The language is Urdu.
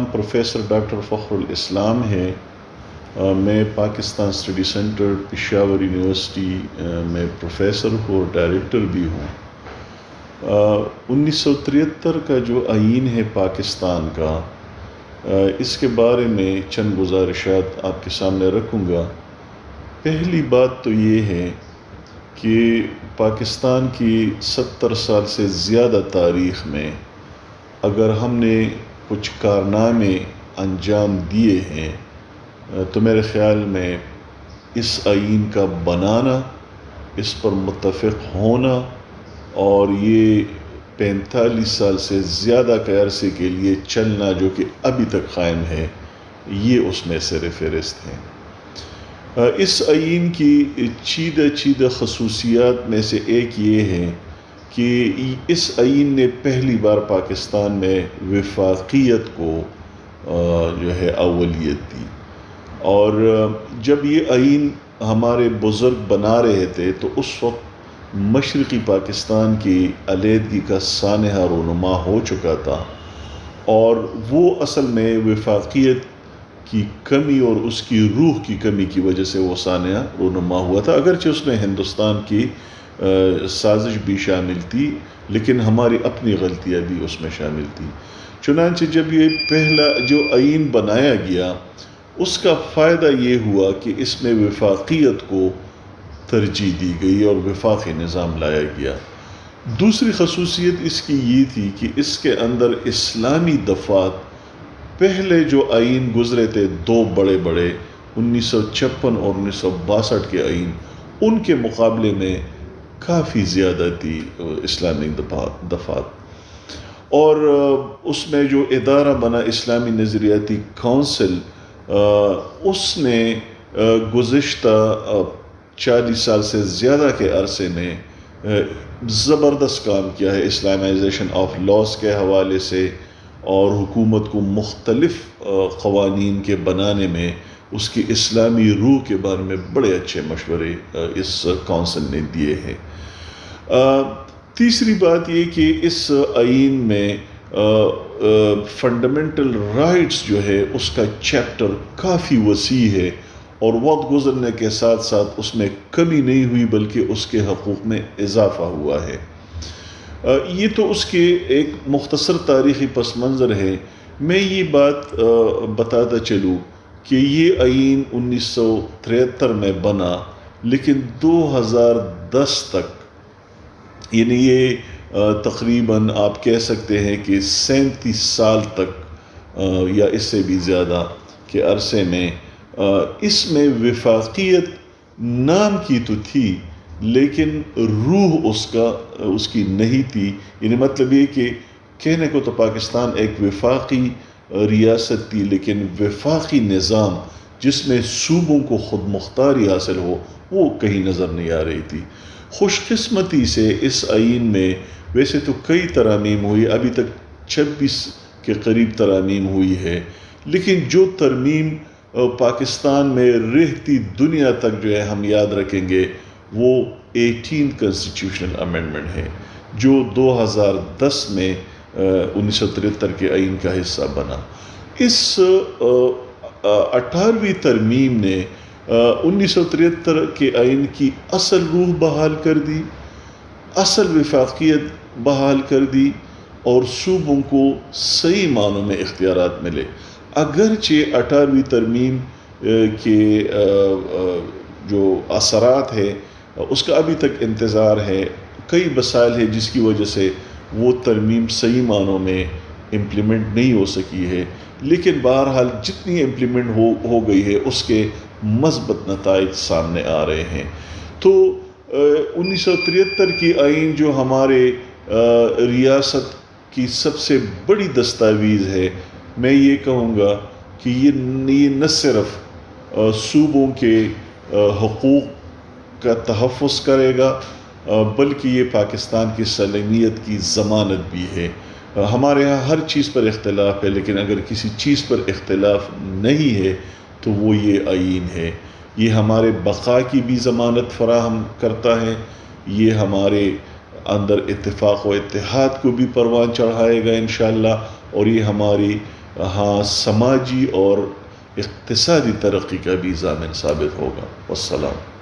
نام پروفیسر ڈاکٹر فخر الاسلام ہے۔ میں Pakistan study centre Peshawar university میں پروفیسر ہوں اور ڈائریکٹر بھی ہوں۔ 1973 کا جو آئین ہے پاکستان کا، اس کے بارے میں چند گزارشات آپ کے سامنے رکھوں گا۔ پہلی بات تو یہ ہے کہ پاکستان کی 70 سال سے زیادہ تاریخ میں اگر ہم نے کچھ کارنامے انجام دیے ہیں تو میرے خیال میں اس آئین کا بنانا، اس پر متفق ہونا اور یہ 45 سال سے زیادہ کے عرصے کے لیے چلنا جو کہ ابھی تک قائم ہے، یہ اس میں سر فہرست ہے۔ اس آئین کی چیدہ خصوصیات میں سے ایک یہ ہے کہ اس آئین نے پہلی بار پاکستان میں وفاقیت کو جو ہے اولیت دی، اور جب یہ آئین ہمارے بزرگ بنا رہے تھے تو اس وقت مشرقی پاکستان کی علیحدگی کا سانحہ رونما ہو چکا تھا، اور وہ اصل میں وفاقیت کی کمی اور اس کی روح کی کمی کی وجہ سے وہ سانحہ رونما ہوا تھا، اگرچہ اس میں ہندوستان کی سازش بھی شامل تھی، لیکن ہماری اپنی غلطیاں بھی اس میں شامل تھی۔ چنانچہ جب یہ پہلا جو آئین بنایا گیا، اس کا فائدہ یہ ہوا کہ اس میں وفاقیت کو ترجیح دی گئی اور وفاقی نظام لایا گیا۔ دوسری خصوصیت اس کی یہ تھی کہ اس کے اندر اسلامی دفعات، پہلے جو آئین گزرے تھے دو بڑے 1956 اور 1962 کے آئین، ان کے مقابلے میں کافی زیادہ تھی اسلامی دفعات، اور اس میں جو ادارہ بنا اسلامی نظریاتی کونسل، اس نے گزشتہ 40 سال سے زیادہ کے عرصے میں زبردست کام کیا ہے اسلامائزیشن آف لاز کے حوالے سے، اور حکومت کو مختلف قوانین کے بنانے میں اس کی اسلامی روح کے بارے میں بڑے اچھے مشورے اس کونسل نے دیے ہیں۔ تیسری بات یہ کہ اس آئین میں فنڈامنٹل رائٹس جو ہے اس کا چیپٹر کافی وسیع ہے، اور وقت گزرنے کے ساتھ ساتھ اس میں کمی نہیں ہوئی بلکہ اس کے حقوق میں اضافہ ہوا ہے۔ یہ تو اس کے ایک مختصر تاریخی پس منظر ہے۔ میں یہ بات بتاتا چلوں کہ یہ آئین 1973 میں بنا، لیکن 2010 تک، یعنی یہ تقریباً آپ کہہ سکتے ہیں کہ 37 سال تک یا اس سے بھی زیادہ کے عرصے میں اس میں وفاقیت نام کی تو تھی، لیکن روح اس کی نہیں تھی۔ یعنی مطلب یہ کہ کہنے کو تو پاکستان ایک وفاقی ریاست تھی، لیکن وفاقی نظام جس میں صوبوں کو خود مختاری حاصل ہو، وہ کہیں نظر نہیں آ رہی تھی۔ خوش قسمتی سے اس آئین میں ویسے تو کئی ترامیم ہوئی، ابھی تک 26 کے قریب ترامیم ہوئی ہے، لیکن جو ترمیم پاکستان میں رہتی دنیا تک جو ہے ہم یاد رکھیں گے، وہ 18 کنسٹیٹیوشنل امینڈمنٹ ہے جو 2010 میں 1973 کے آئین کا حصہ بنا۔ اس 18ویں ترمیم نے 1973 کے آئین کی اصل روح بحال کر دی، اصل وفاقیت بحال کر دی، اور صوبوں کو صحیح معنوں میں اختیارات ملے۔ اگرچہ 18ویں ترمیم کے جو اثرات ہے اس کا ابھی تک انتظار ہے، کئی مسائل ہے جس کی وجہ سے وہ ترمیم صحیح معنوں میں امپلیمنٹ نہیں ہو سکی ہے، لیکن بہرحال جتنی امپلیمنٹ ہو گئی ہے اس کے مثبت نتائج سامنے آ رہے ہیں۔ تو 1973 کی آئین جو ہمارے ریاست کی سب سے بڑی دستاویز ہے، میں یہ کہوں گا کہ یہ نہ صرف صوبوں کے حقوق کا تحفظ کرے گا، بلکہ یہ پاکستان کی سالمیت کی ضمانت بھی ہے۔ ہمارے ہاں ہر چیز پر اختلاف ہے، لیکن اگر کسی چیز پر اختلاف نہیں ہے تو وہ یہ آئین ہے۔ یہ ہمارے بقا کی بھی ضمانت فراہم کرتا ہے، یہ ہمارے اندر اتفاق و اتحاد کو بھی پروان چڑھائے گا انشاءاللہ، اور یہ ہماری ہاں سماجی اور اقتصادی ترقی کا بھی ضامن ثابت ہوگا۔ والسلام۔